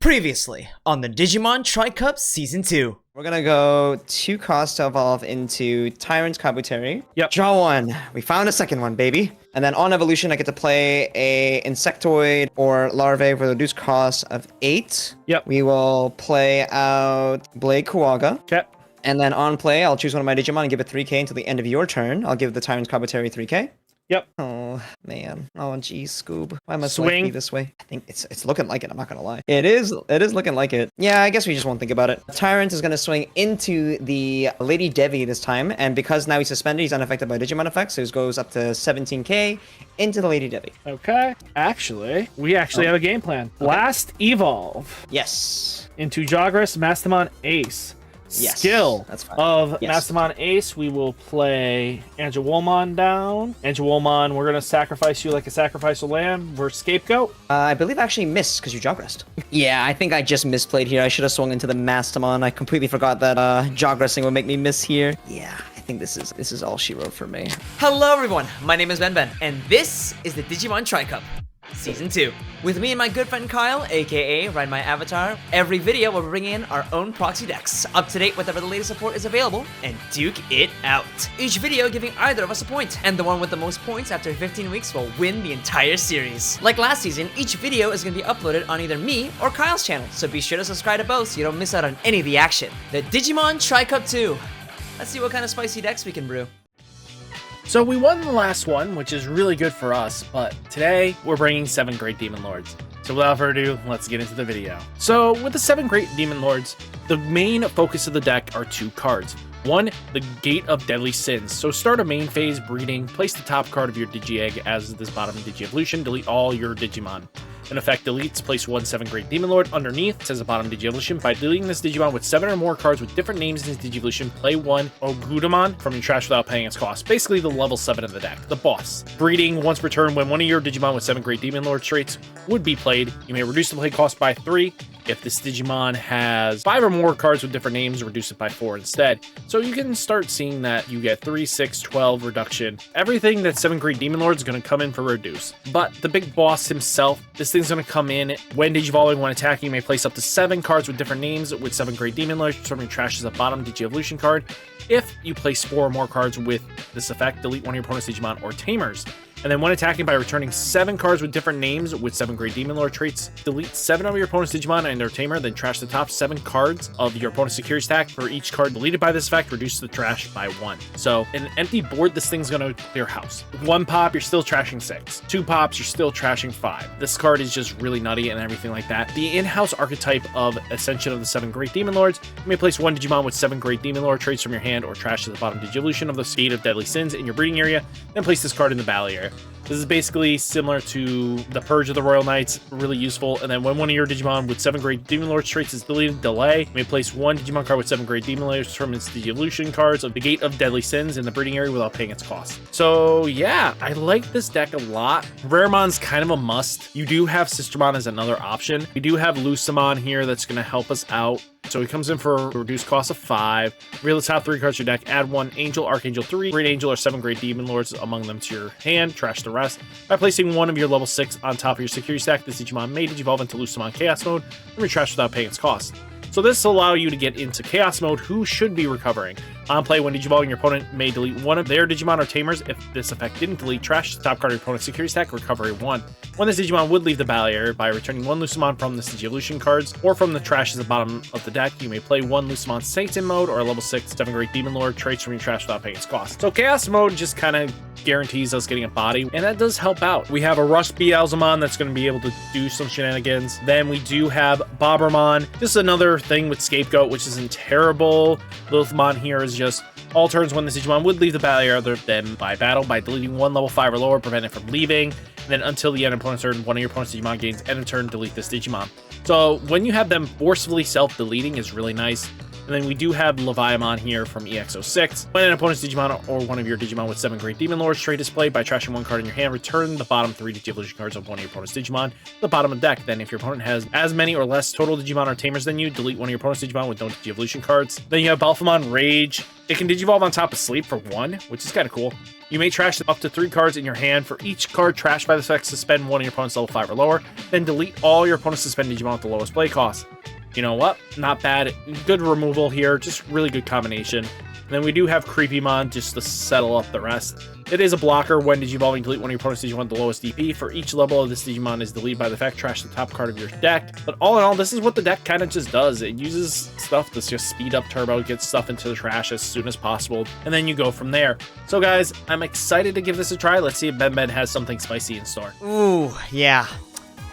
Previously on the Digimon Tri-Cup Season 2. We're gonna go 2 costs to evolve into Tyrant's Kabuteri. Yep. Draw 1. We found a second one, baby. And then on evolution, I get to play a Insectoid or Larvae with a reduced cost of 8. Yep. We will play out Blade Kuwaga. Okay. And then on play, I'll choose one of my Digimon and give it 3k until the end of your turn. I'll give the Tyrant's Kabuteri 3k. Yep. Oh, man. Oh, geez, Scoob. Why must Swing. life be this way? I think it's looking like it, I'm not gonna lie. It is looking like it. Yeah, I guess we just won't think about it. Tyrant is gonna swing into the Lady Devi this time, and because now he's suspended, he's unaffected by Digimon effects, so it goes up to 17k into the Lady Devi. Okay. We actually have a game plan. Blast Evolve Yes. into Jogras Mastamon Ace. Yes, Skill that's fine. of Yes. Mastamon Ace, we will play Angelwolmon down. Angelwolmon, we're going to sacrifice you like a sacrificial lamb. We're Scapegoat. I believe I actually missed because you Jogressed. Yeah, I think I just misplayed here. I should have swung into the Mastamon. I completely forgot that Jogressing would make me miss here. Yeah, I think this is all she wrote for me. Hello everyone, my name is Ben, and this is the Digimon Tri-Cup Season 2. With me and my good friend Kyle, aka RideMyAvatar, every video we'll bring in our own proxy decks, up to date with whatever the latest support is available, and duke it out. Each video giving either of us a point, and the one with the most points after 15 weeks will win the entire series. Like last season, each video is going to be uploaded on either me or Kyle's channel, so be sure to subscribe to both so you don't miss out on any of the action. The Digimon Tri-Cup 2. Let's see what kind of spicy decks we can brew. So we won the last one, which is really good for us, but today we're bringing 7 Great Demon Lords. So without further ado, let's get into the video. So with the 7 Great Demon Lords, the main focus of the deck are 2 cards. One, the Gate of Deadly Sins. So start a main phase breeding, place the top card of your Digi-Egg as this bottom Digi-Evolution, delete all your Digimon. An effect deletes, place 1 7 Great Demon Lord. Underneath says a bottom Digi-Evolution. By deleting this Digimon with 7 or more cards with different names in his Digi-Evolution, play 1 Ogudamon from your trash without paying its cost. Basically the level 7 of the deck, the boss. Breeding once per turn when one of your Digimon with 7 Great Demon Lord traits would be played. You may reduce the play cost by 3. If this Digimon has 5 or more cards with different names, reduce it by 4 instead. So you can start seeing that you get 3, 6, 12 reduction. Everything that's 7 Great Demon Lords is going to come in for reduce. But the big boss himself, this thing's going to come in when Digivolving, when attacking, you may place up to 7 cards with different names with 7 Great Demon Lords, from your trash as a bottom Digi-Evolution card. If you place 4 or more cards with this effect, delete one of your opponent's Digimon or Tamers. And then when attacking by returning 7 cards with different names with 7 Great Demon Lord traits, delete 7 of your opponent's Digimon and their Tamer, then trash the top 7 cards of your opponent's security stack. For each card deleted by this effect, reduce the trash by 1. So in an empty board, this thing's gonna clear house. With 1 pop, you're still trashing 6. 2 pops, you're still trashing 5. This card is just really nutty and everything like that. The in-house archetype of Ascension of the 7 Great Demon Lords, you may place 1 Digimon with 7 Great Demon Lord traits from your hand or trash to the bottom Digi-Evolution of the Gate of Deadly Sins in your breeding area, then place this card in the battle area. This is basically similar to the Purge of the Royal Knights, really useful. And then when one of your Digimon with 7 Great Demon Lord traits is deleted, delay. You may place 1 Digimon card with 7 Great Demon Lords from its Digi-Evolution cards of the Gate of Deadly Sins in the breeding area without paying its cost. So yeah, I like this deck a lot. Raremon's kind of a must. You do have Sistermon as another option. We do have Lucamon here that's going to help us out. So he comes in for a reduced cost of 5. Reveal the top 3 cards of your deck. Add 1 Angel, Archangel 3, Great Angel, or 7 Great Demon Lords among them to your hand. Trash the rest. By placing 1 of your level 6 on top of your security stack, this Digimon may Digivolve into Lucamon Chaos Mode and retrash without paying its cost. So this will allow you to get into Chaos Mode, who should be recovering. On play, when Digivolving, your opponent may delete 1 of their Digimon or Tamers. If this effect didn't delete, trash the top card of your opponent's security stack, recovery 1. When this Digimon would leave the battle area by returning 1 Lucamon from the Digi-Evolution cards, or from the trash at the bottom of the deck, you may play 1 Lucamon Satan mode, or a level 6 7 Great Demon Lord traits from your trash without paying its cost. So Chaos Mode just kind of guarantees us getting a body, and that does help out. We have a Rush Beelzemon that's going to be able to do some shenanigans. Then we do have Bobbermon. This is another thing with Scapegoat, which isn't terrible. Lilithmon here is just all turns when the Digimon would leave the battle area other than by battle by deleting 1 level 5 or lower, prevent it from leaving. And then until the end of opponent's turn, one of your opponent's Digimon gains end of turn, delete this Digimon. So when you have them forcefully self-deleting is really nice. And then we do have Leviamon here from EX06. When an opponent's Digimon or one of your Digimon with 7 Great Demon Lords trait displayed, by trashing 1 card in your hand, return the bottom 3 Digivolution cards of one of your opponent's Digimon to the bottom of the deck. Then if your opponent has as many or less total Digimon or Tamers than you, delete one of your opponent's Digimon with no Digivolution cards. Then you have Balphamon Rage. It can Digivolve on top of Sleep for 1, which is kind of cool. You may trash up to 3 cards in your hand. For each card trashed by the effect, suspend one of your opponent's level 5 or lower. Then delete all your opponent's suspended Digimon with the lowest play cost. You know what? Not bad. Good removal here. Just really good combination. And then we do have Creepymon just to settle up the rest. It is a blocker. When Digivolving, delete one of your opponent's Digimon with the lowest DP. For each level of this Digimon is deleted by the effect, trash the top card of your deck. But all in all, this is what the deck kind of just does. It uses stuff to just speed up turbo, get stuff into the trash as soon as possible, and then you go from there. So guys, I'm excited to give this a try. Let's see if Ben has something spicy in store. Ooh, yeah.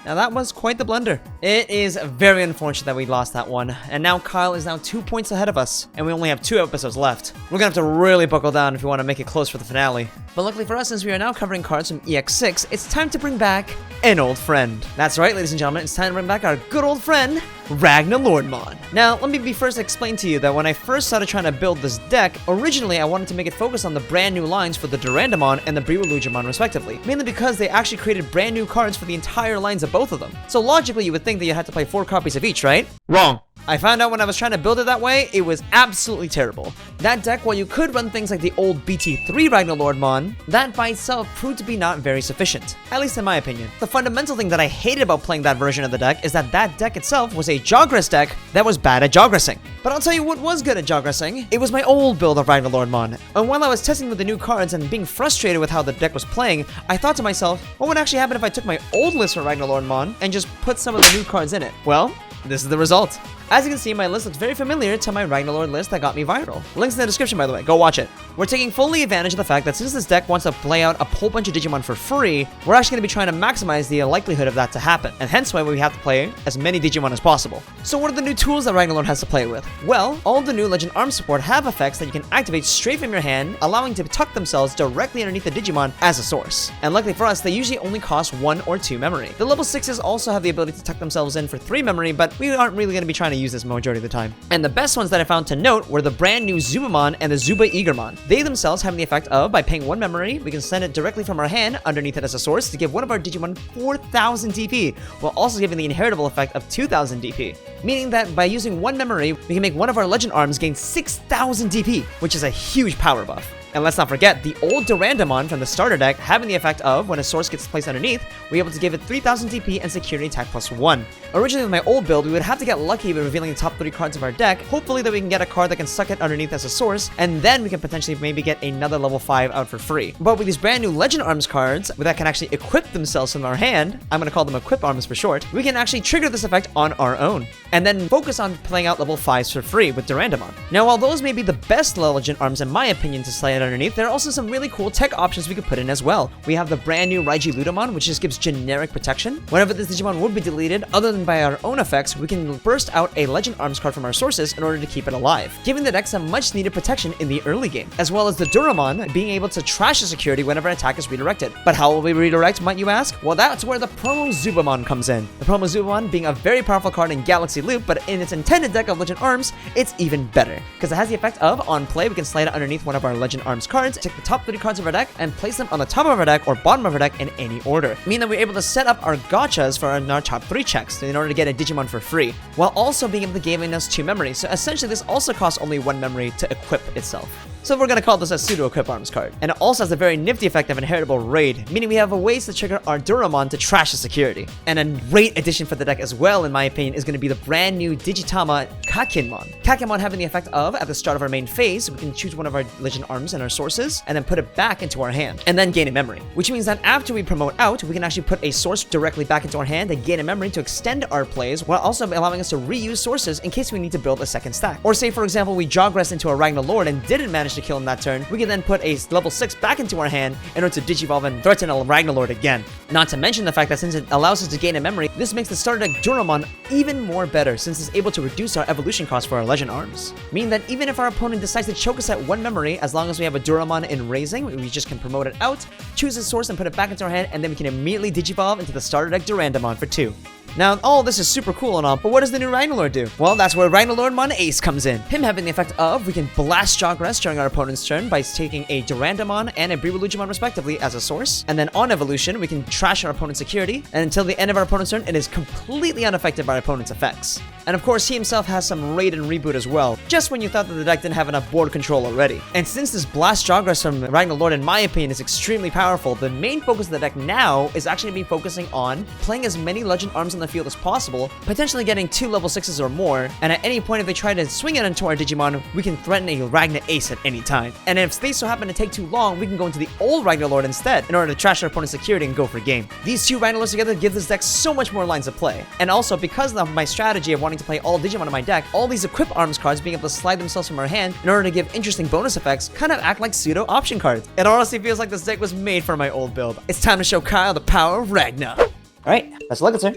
Now that was quite the blunder. It is very unfortunate that we lost that one, and now Kyle is now 2 points ahead of us, and we only have 2 episodes left. We're gonna have to really buckle down if we want to make it close for the finale. But luckily for us, since we are now covering cards from EX6, it's time to bring back an old friend. That's right, ladies and gentlemen, it's time to bring back our good old friend, Ragnaloardmon. Now, let me first explain to you that when I first started trying to build this deck, originally I wanted to make it focus on the brand new lines for the Durandamon and the Briwalujamon respectively, mainly because they actually created brand new cards for the entire lines of both of them. So logically, you would think that you had to play 4 copies of each, right? Wrong. I found out when I was trying to build it that way, it was absolutely terrible. That deck, while you could run things like the old BT3 Ragnaloardmon, that by itself proved to be not very sufficient, at least in my opinion. The fundamental thing that I hated about playing that version of the deck is that that deck itself was a Jogress deck that was bad at Jogressing. But I'll tell you what was good at Jogressing. It was my old build of Ragnaloardmon. And while I was testing with the new cards and being frustrated with how the deck was playing, I thought to myself, what would actually happen if I took my old list for Ragnaloardmon and just put some of the new cards in it? Well, this is the result. As you can see, my list looks very familiar to my Ragnaloard list that got me viral. Links in the description, by the way. Go watch it. We're taking fully advantage of the fact that since this deck wants to play out a whole bunch of Digimon for free, we're actually going to be trying to maximize the likelihood of that to happen. And hence why we have to play as many Digimon as possible. So what are the new tools that Ragnaloard has to play with? Well, all the new Legend Arms support have effects that you can activate straight from your hand, allowing to tuck themselves directly underneath the Digimon as a source. And luckily for us, they usually only cost 1 or 2 memory. The level 6s also have the ability to tuck themselves in for 3 memory, but we aren't really going to be trying to use this majority of the time. And the best ones that I found to note were the brand new Zubamon and the Zuba Eagermon. They themselves have the effect of, by paying 1 memory, we can send it directly from our hand underneath it as a source to give one of our Digimon 4,000 DP, while also giving the inheritable effect of 2,000 DP. Meaning that by using 1 memory, we can make one of our Legend Arms gain 6,000 DP, which is a huge power buff. And let's not forget, the old Durandamon from the starter deck having the effect of, when a source gets placed underneath, we're able to give it 3,000 DP and security attack +1. Originally with my old build, we would have to get lucky by revealing the top 3 cards of our deck, hopefully that we can get a card that can suck it underneath as a source, and then we can potentially maybe get another level 5 out for free. But with these brand new Legend Arms cards, that can actually equip themselves from our hand, I'm going to call them Equip Arms for short, we can actually trigger this effect on our own, and then focus on playing out level 5s for free with Durandamon. Now while those may be the best Legend Arms in my opinion to slide underneath, there are also some really cool tech options we could put in as well. We have the brand new Ragnaloardmon, which just gives generic protection. Whenever this Digimon would be deleted, other than by our own effects, we can burst out a Legend Arms card from our sources in order to keep it alive, giving the deck some much needed protection in the early game, as well as the Duramon being able to trash the security whenever an attack is redirected. But how will we redirect, might you ask? Well, that's where the Promo Zubamon comes in. The Promo Zubamon being a very powerful card in Galaxy Loop, but in its intended deck of Legend Arms, it's even better, because it has the effect of, on play, we can slide it underneath one of our Legend Arms cards, take the top 3 cards of our deck, and place them on the top of our deck or bottom of our deck in any order, meaning that we're able to set up our gachas for our top 3 checks in order to get a Digimon for free, while also being able to give us 2 memory. So essentially this also costs only 1 memory to equip itself. So we're going to call this a pseudo-equip arms card. And it also has a very nifty effect of inheritable raid, meaning we have a ways to trigger our Duramon to trash the security. And a great addition for the deck as well, in my opinion, is going to be the brand new Digitama Kakenmon. Kakenmon having the effect of, at the start of our main phase, we can choose one of our Legend Arms and our sources, and then put it back into our hand, and then gain a memory. Which means that after we promote out, we can actually put a source directly back into our hand and gain a memory to extend our plays, while also allowing us to reuse sources in case we need to build a second stack. Or say, for example, we Jogress into a Ragnaloard and didn't manage to kill him that turn, we can then put a level 6 back into our hand in order to Digivolve and threaten a Ragnaloard again. Not to mention the fact that since it allows us to gain a memory, this makes the starter deck Duramon even more better since it's able to reduce our evolution cost for our Legend Arms. Meaning that even if our opponent decides to choke us at 1 memory, as long as we have a Duramon in raising, we just can promote it out, choose a source and put it back into our hand, and then we can immediately Digivolve into the starter deck Durandamon for 2. Now, all this is super cool and all, but what does the new Ragnaloard do? Well, that's where Ragnaloardmon Ace comes in. Him having the effect of, we can blast Jogress during our opponent's turn by taking a Durandamon and a Bubblegum respectively as a source. And then on evolution, we can trash our opponent's security, and until the end of our opponent's turn, it is completely unaffected by our opponent's effects. And of course, he himself has some raid and reboot as well, just when you thought that the deck didn't have enough board control already. And since this blast Jogress from Ragnaloard, in my opinion, is extremely powerful, the main focus of the deck now is actually be focusing on playing as many Legend Arms on the field as possible, potentially getting 2 level 6s or more, and at any point if they try to swing it into our Digimon, we can threaten a Ragna Ace at any time. And if they so happen to take too long, we can go into the old Ragnaloard instead in order to trash our opponent's security and go for game. These 2 Ragnalords together give this deck so much more lines of play. And also, because of my strategy of wanting to play all Digimon in my deck, all these equip arms cards being able to slide themselves from our hand in order to give interesting bonus effects kind of act like pseudo option cards. It honestly feels like this deck was made for my old build. It's time to show Kyle the power of Ragna. Alright, let's look at sir.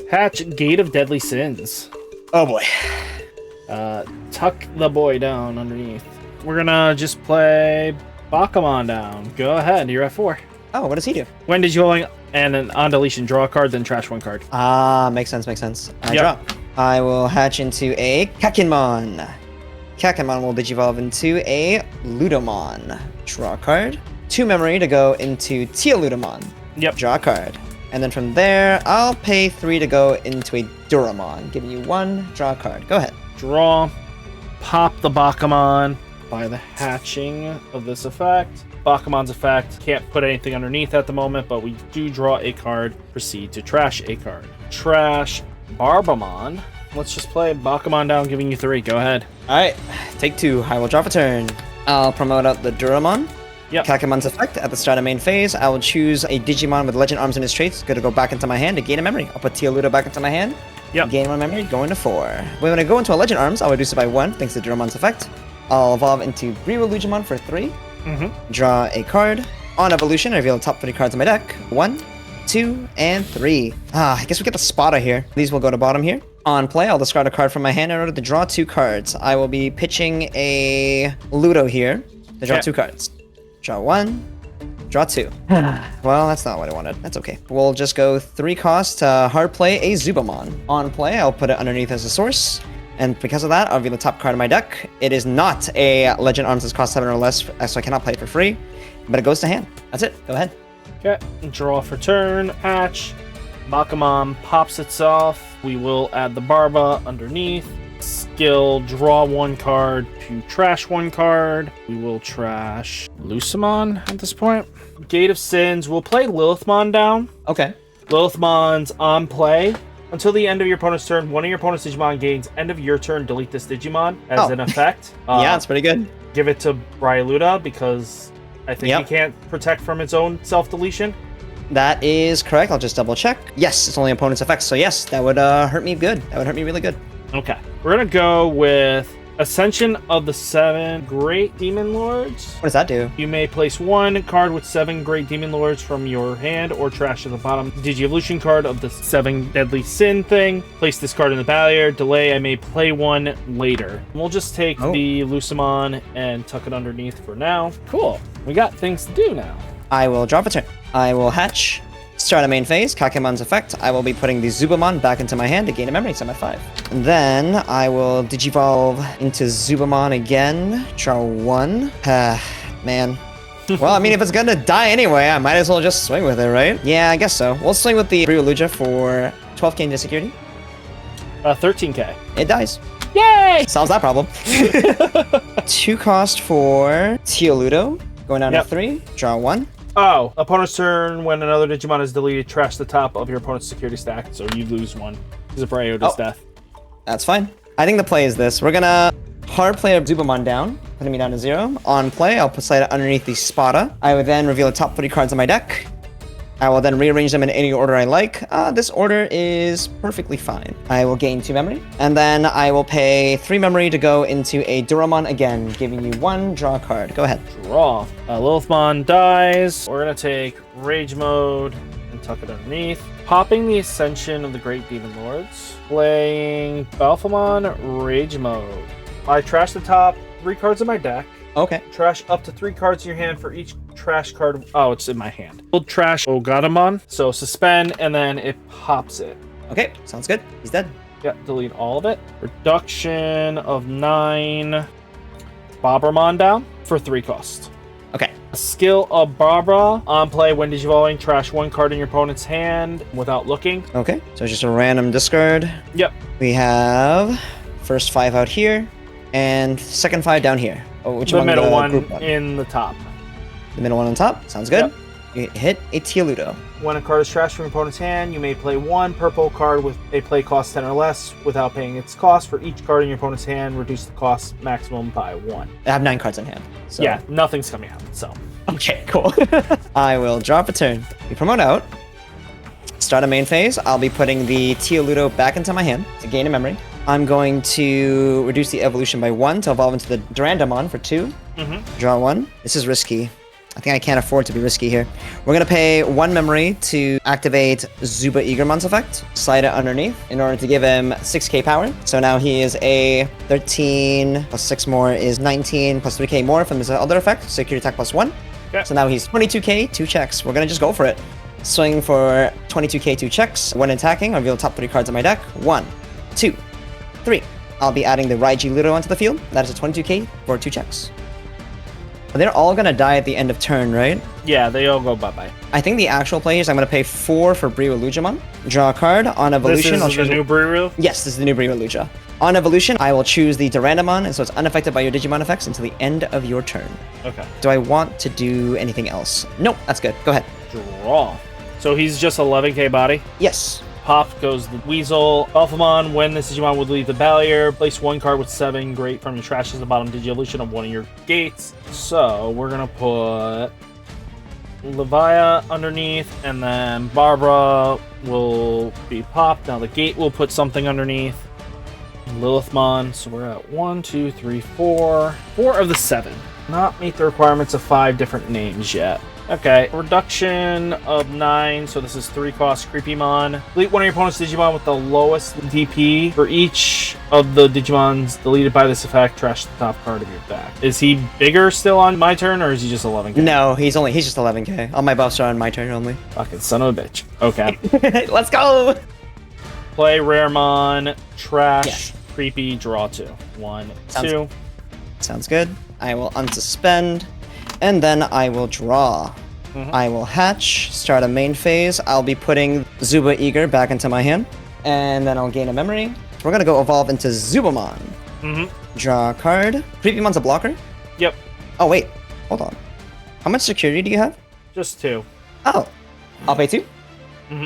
Hatch Gate of Deadly Sins. Oh boy. Tuck the boy down underneath. We're gonna just play Bakamon down. Go ahead, you're at 4. Oh, what does he do? When Digivolving and an on deletion, draw a card, then trash 1 card. Ah, makes sense, makes sense. I Yep. draw. I will hatch into a Kakinmon. Kakinmon will digivolve into a Ludomon. Draw a card. 2 memory to go into Teoludomon. Yep. Draw a card. And then from there, I'll pay 3 to go into a Duramon, giving you 1, draw a card. Go ahead. Draw. Pop the Bakamon by the hatching of this effect. Bakamon's effect. Can't put anything underneath at the moment, but we do draw a card. Proceed to trash a card. Trash Barbamon. Let's just play Bakamon down, giving you 3. Go ahead. Alright, take 2. I will draw for turn. I'll promote out the Duramon. Yep. Kakimon's effect. At the start of main phase, I will choose a Digimon with Legend Arms in his traits. Gonna go back into my hand to gain a memory. I'll put Teoludo back into my hand. Yep. Gain 1 memory, go into 4. When I go into a Legend Arms, I'll reduce it by 1, thanks to Duramon's effect. I'll evolve into Digimon for 3. Draw a card. On evolution, I reveal the top 3 cards in my deck. 1, 2, and 3. I guess we get the spotter here. These will go to bottom here. On play, I'll discard a card from my hand in order to draw 2 cards. I will be pitching a Ludo here to draw 2 cards. Draw 1, draw 2. Well, that's not what I wanted. That's okay. We'll just go 3 cost to hard play a Zubamon. On play, I'll put it underneath as a source. And because of that, I'll reveal the top card of my deck. It is not a Legend Arms that's cost 7 or less, so I cannot play it for free. But it goes to hand. That's it. Go ahead. Okay. Draw for turn. Hatch. Bakamon pops itself. We will add the Barba underneath. Skill, draw 1 card to trash 1 card. We will trash Lucimon at this point. Gate of Sins, we'll play Lilithmon down. Okay. Lilithmon's on play. Until the end of your opponent's turn, one of your opponent's Digimon gains end of your turn, delete this Digimon as an effect. Yeah, that's pretty good. Give it to Bryaluda because I think it can't protect from its own self-deletion. That is correct. I'll just double check. Yes, it's only opponent's effects. So yes, that would hurt me good. That would hurt me really good. Okay. We're going to go with Ascension of the 7 Great Demon Lords. What does that do? You may place 1 card with 7 Great Demon Lords from your hand or trash to the bottom Digi-Evolution card of the 7 Deadly Sin thing. Place this card in the barrier. Delay, I may play 1 later. We'll just take the Lucimon and tuck it underneath for now. Cool. We got things to do now. I will draw a turn. I will hatch. Start a main phase, Kakemon's effect. I will be putting the Zubamon back into my hand to gain a memory, so I'm at 5. And then I will Digivolve into Zubamon again. Draw 1. Man. Well, I mean, if it's gonna die anyway, I might as well just swing with it, right? Yeah, I guess so. We'll swing with the Ryuluja for 12k into security. 13k. It dies. Yay! Solves that problem. 2 cost for Teoludo. Going down to 3. Draw 1. Oh, opponent's turn. When another Digimon is deleted, trash the top of your opponent's security stack, so you lose 1. Because of Bryoda's death. That's fine. I think the play is this. We're gonna hard play a Zubamon down, putting me down to 0. On play, I'll slide it underneath the Spada. I would then reveal the top 3 cards on my deck. I will then rearrange them in any order I like. This order is perfectly fine. I will gain 2 memory, and then I will pay 3 memory to go into a Duramon again, giving you 1 draw card. Go ahead. Draw. Lilithmon dies. We're gonna take Rage Mode and tuck it underneath. Popping the Ascension of the Great Demon Lords. Playing Balphamon Rage Mode. I trash the top 3 cards in my deck. Okay. Trash up to 3 cards in your hand for each trash card. Oh, it's in my hand. We'll trash Ogadamon. So suspend, and then it pops it. Okay, sounds good. He's dead. Yeah, delete all of it. Reduction of 9 Bobbermon down for 3 cost. Okay. Skill of Barbara. On play, when digivolving, trash 1 card in your opponent's hand without looking. Okay, so it's just a random discard. Yep. We have first 5 out here, and second 5 down here. Oh, which The one? middle The one group one in the top. The middle one on top. Sounds good. Yep. You hit a Teoludo. When a card is trashed from your opponent's hand, you may play 1 purple card with a play cost 10 or less without paying its cost. For each card in your opponent's hand, reduce the cost maximum by 1. I have 9 cards in hand. So. Yeah, nothing's coming out, so. Okay, cool. I will drop a turn. We promote out. Start a main phase. I'll be putting the Teoludo back into my hand to gain a memory. I'm going to reduce the evolution by 1 to evolve into the Durandamon for 2. Draw 1. This is risky. I think I can't afford to be risky here. We're going to pay 1 memory to activate Zuba Eagermon's effect. Slide it underneath in order to give him 6k power. So now he is a 13 plus 6 more is 19 plus 3k more from his other effect. Security attack plus 1. Yep. So now he's 22k, 2 checks. We're going to just go for it. Swing for 22k, 2 checks. When attacking, I'll reveal top 3 cards on my deck. 1, 2, 3. I'll be adding the Ragnaloard onto the field. That is a 22k for 2 checks. They're all gonna die at the end of turn, right? Yeah, they all go bye-bye. I think the actual play is I'm gonna pay 4 for Briwa. Draw a card. On evolution, This I'll is choose the new Brew. Yes, this is the new Briwa. On evolution, I will choose the Durandamon, and so it's unaffected by your Digimon effects until the end of your turn. Okay. Do I want to do anything else? Nope, that's good. Go ahead. Draw. So he's just 11k body. Yes. Pop goes the Weasel. Alphamon, when this Digimon would leave the barrier, place 1 card with 7 great from your trash as the bottom Digivolution of one of your gates. So we're gonna put Levia underneath, and then Barbara will be popped. Now the gate will put something underneath. Lilithmon, so we're at 1, 2, 3, 4. 4 of the 7. Not meet the requirements of 5 different names yet. Okay, reduction of 9, so this is 3 cost Creepymon. Delete one of your opponent's Digimon with the lowest DP. For each of the Digimons deleted by this effect, trash the top card of your deck. Is he bigger still on my turn, or is he just 11k? No, he's just 11k. All my buffs are on my turn only. Fucking son of a bitch. Okay. Let's go! Play Raremon, trash, Yes. creepy, draw 2. 1, 2. Sounds good. I will unsuspend, and then I will draw. I will hatch, start a main phase. I'll be putting Zuba Eager back into my hand, and then I'll gain a memory. We're gonna go evolve into Zubamon. Draw a card. Creepymon's a blocker? Yep, Oh, wait. Hold on. How much security do you have? just 2. Oh. I'll pay 2.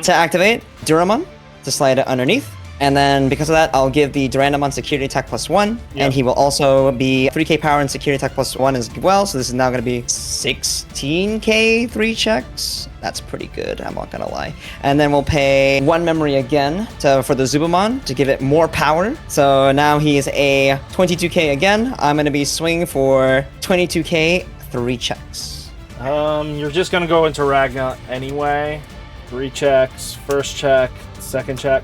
To activate Duramon, to slide it underneath. And then because of that, I'll give the Durandamon security attack plus 1. Yep. And he will also be 3k power and security attack plus 1 as well. So this is now going to be 16k 3 checks. That's pretty good, I'm not going to lie. And then we'll pay 1 memory again for the Zubamon to give it more power. So now he is a 22k again. I'm going to be swinging for 22k 3 checks. You're just gonna go into Ragna anyway. 3 checks, first check, second check.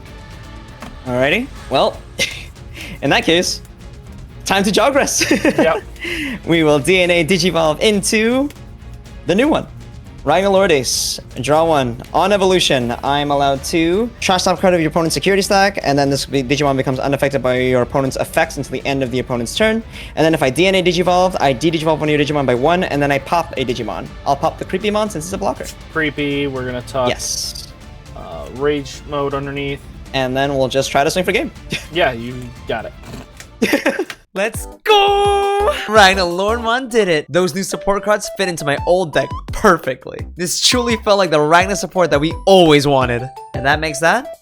Alrighty. Well, in that case, time to Jogress. Yep. We will DNA Digivolve into the new one. Ragnaloard Ace. Draw 1. On evolution, I'm allowed to trash top card of your opponent's security stack, and then this Digimon becomes unaffected by your opponent's effects until the end of the opponent's turn. And then if I DNA Digivolve, I de-Digivolve one of your Digimon by 1, and then I pop a Digimon. I'll pop the Creepymon since it's a blocker. Creepy, we're gonna talk Yes. Rage mode underneath. And then we'll just try to swing for game. Yeah, you got it. Let's go! Ragnaloardmon did it. Those new support cards fit into my old deck perfectly. This truly felt like the Ragnar support that we always wanted. And that makes that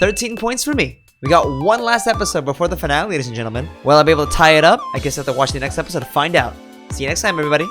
13 points for me. We got one last episode before the finale, ladies and gentlemen. Will I be able to tie it up? I guess I have to watch the next episode to find out. See you next time, everybody.